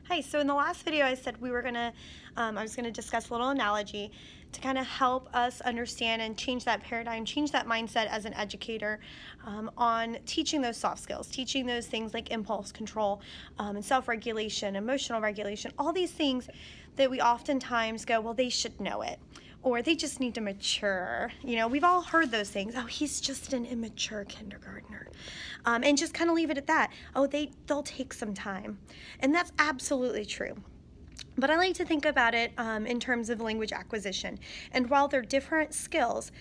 Hi, so in the last video I said I was gonna discuss a little analogy to kind of help us understand and change that paradigm, change that mindset as an educator on teaching those soft skills, teaching those things like impulse control and self-regulation, emotional regulation, all these things that we oftentimes go, well, they should know it, or they just need to mature. You know, we've all heard those things. Oh, he's just an immature kindergartner. And just kind of leave it at that. Oh, they'll take some time. And that's absolutely true. But I like to think about it in terms of language acquisition. And while they're different skills,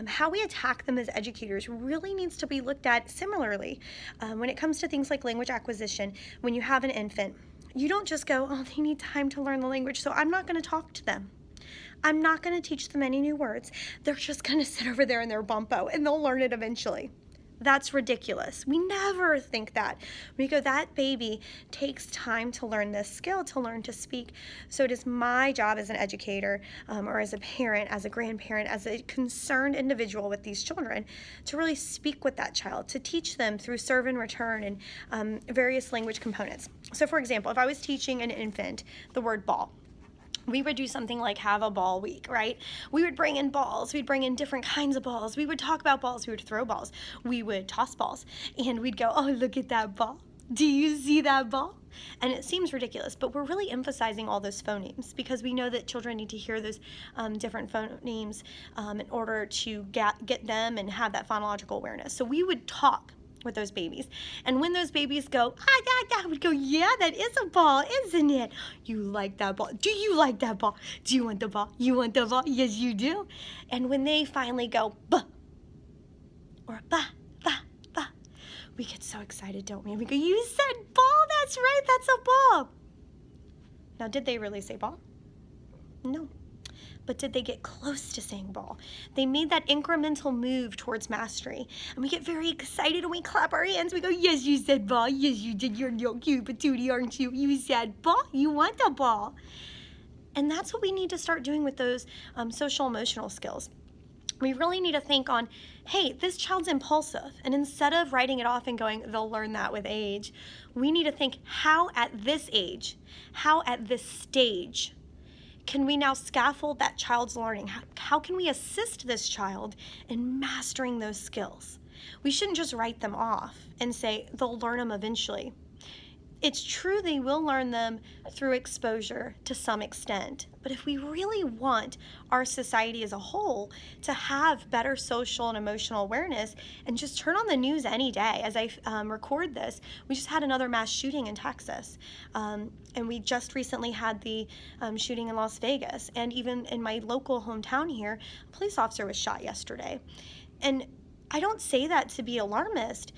how we attack them as educators really needs to be looked at similarly. When it comes to things like language acquisition, when you have an infant, you don't just go, oh, they need time to learn the language, so I'm not going to talk to them. I'm not going to teach them any new words. They're just going to sit over there in their bumpo and they'll learn it eventually. That's ridiculous. We never think that. We go, that baby takes time to learn this skill, to learn to speak. So it is my job as an educator or as a parent, as a grandparent, as a concerned individual with these children to really speak with that child, to teach them through serve and return and various language components. So for example, if I was teaching an infant the word ball, we would do something like have a ball week, right? We would bring in balls. We'd bring in different kinds of balls. We would talk about balls. We would throw balls. We would toss balls. And we'd go, oh, look at that ball. Do you see that ball? And it seems ridiculous, but we're really emphasizing all those phonemes because we know that children need to hear those different phonemes in order to get them and have that phonological awareness. So we would talk with those babies. And when those babies go, I would go, yeah, that is a ball, isn't it? You like that ball. Do you like that ball? Do you want the ball? You want the ball? Yes, you do. And when they finally go, bah, or bah, bah, bah, we get so excited, don't we? And we go, you said ball, that's right, that's a ball. Now, did they really say ball? No. But did they get close to saying ball? They made that incremental move towards mastery. And we get very excited and we clap our hands. We go, yes, you said ball. Yes, you did. You're no cute patootie, aren't you? You said ball. You want the ball. And that's what we need to start doing with those social emotional skills. We really need to think on, hey, this child's impulsive. And instead of writing it off and going, they'll learn that with age, we need to think how at this age, how at this stage, can we now scaffold that child's learning? How can we assist this child in mastering those skills? We shouldn't just write them off and say they'll learn them eventually. It's true they will learn them through exposure to some extent, but if we really want our society as a whole to have better social and emotional awareness, and just turn on the news any day, as I record this, we just had another mass shooting in Texas, and we just recently had the shooting in Las Vegas, and even in my local hometown here, a police officer was shot yesterday. And I don't say that to be alarmist,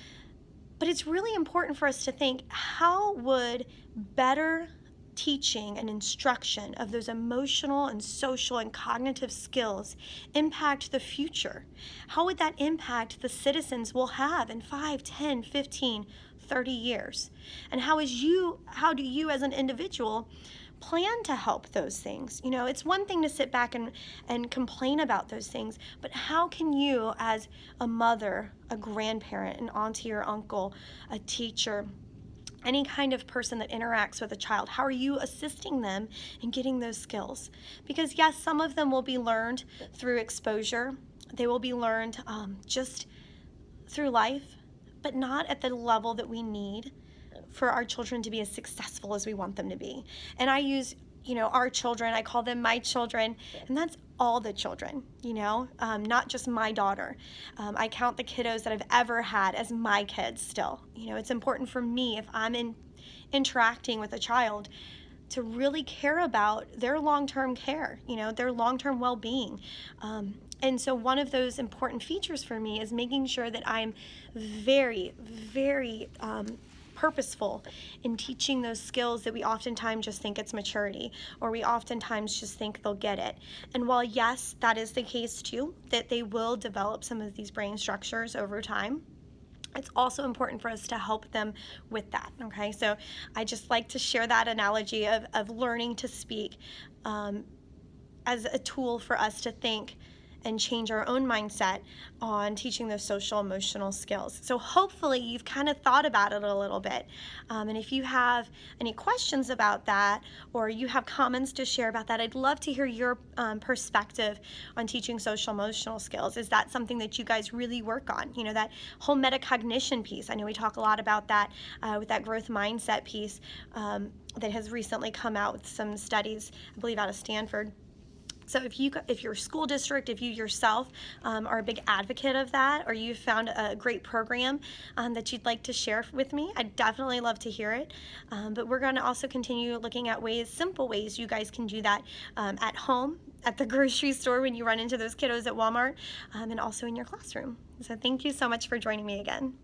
but it's really important for us to think, how would better teaching and instruction of those emotional and social and cognitive skills impact the future? How would that impact the citizens we'll have in 5, 10, 15, 30 years? And how do you as an individual plan to help those things? You know, it's one thing to sit back and complain about those things, but how can you as a mother, a grandparent, an auntie or uncle, a teacher, any kind of person that interacts with a child, how are you assisting them in getting those skills? Because yes, some of them will be learned through exposure. They will be learned just through life, but not at the level that we need for our children to be as successful as we want them to be. And I use, our children, I call them my children, and that's all the children, not just my daughter. I count the kiddos that I've ever had as my kids still. It's important for me, if I'm interacting with a child, to really care about their long-term care, their long-term well-being. And so one of those important features for me is making sure that I'm very, very purposeful in teaching those skills that we oftentimes just think it's maturity, or we oftentimes just think they'll get it. And while yes, that is the case too, that they will develop some of these brain structures over time, it's also important for us to help them with that, okay? So I just like to share that analogy of learning to speak as a tool for us to think and change our own mindset on teaching those social emotional skills. So hopefully you've kind of thought about it a little bit. And if you have any questions about that, or you have comments to share about that, I'd love to hear your perspective on teaching social emotional skills. Is that something that you guys really work on? You know, that whole metacognition piece. I know we talk a lot about that with that growth mindset piece that has recently come out with some studies, I believe out of Stanford. So if your school district, if you yourself are a big advocate of that, or you found a great program that you'd like to share with me, I'd definitely love to hear it. But we're going to also continue looking at simple ways you guys can do that at home, at the grocery store when you run into those kiddos at Walmart, and also in your classroom. So thank you so much for joining me again.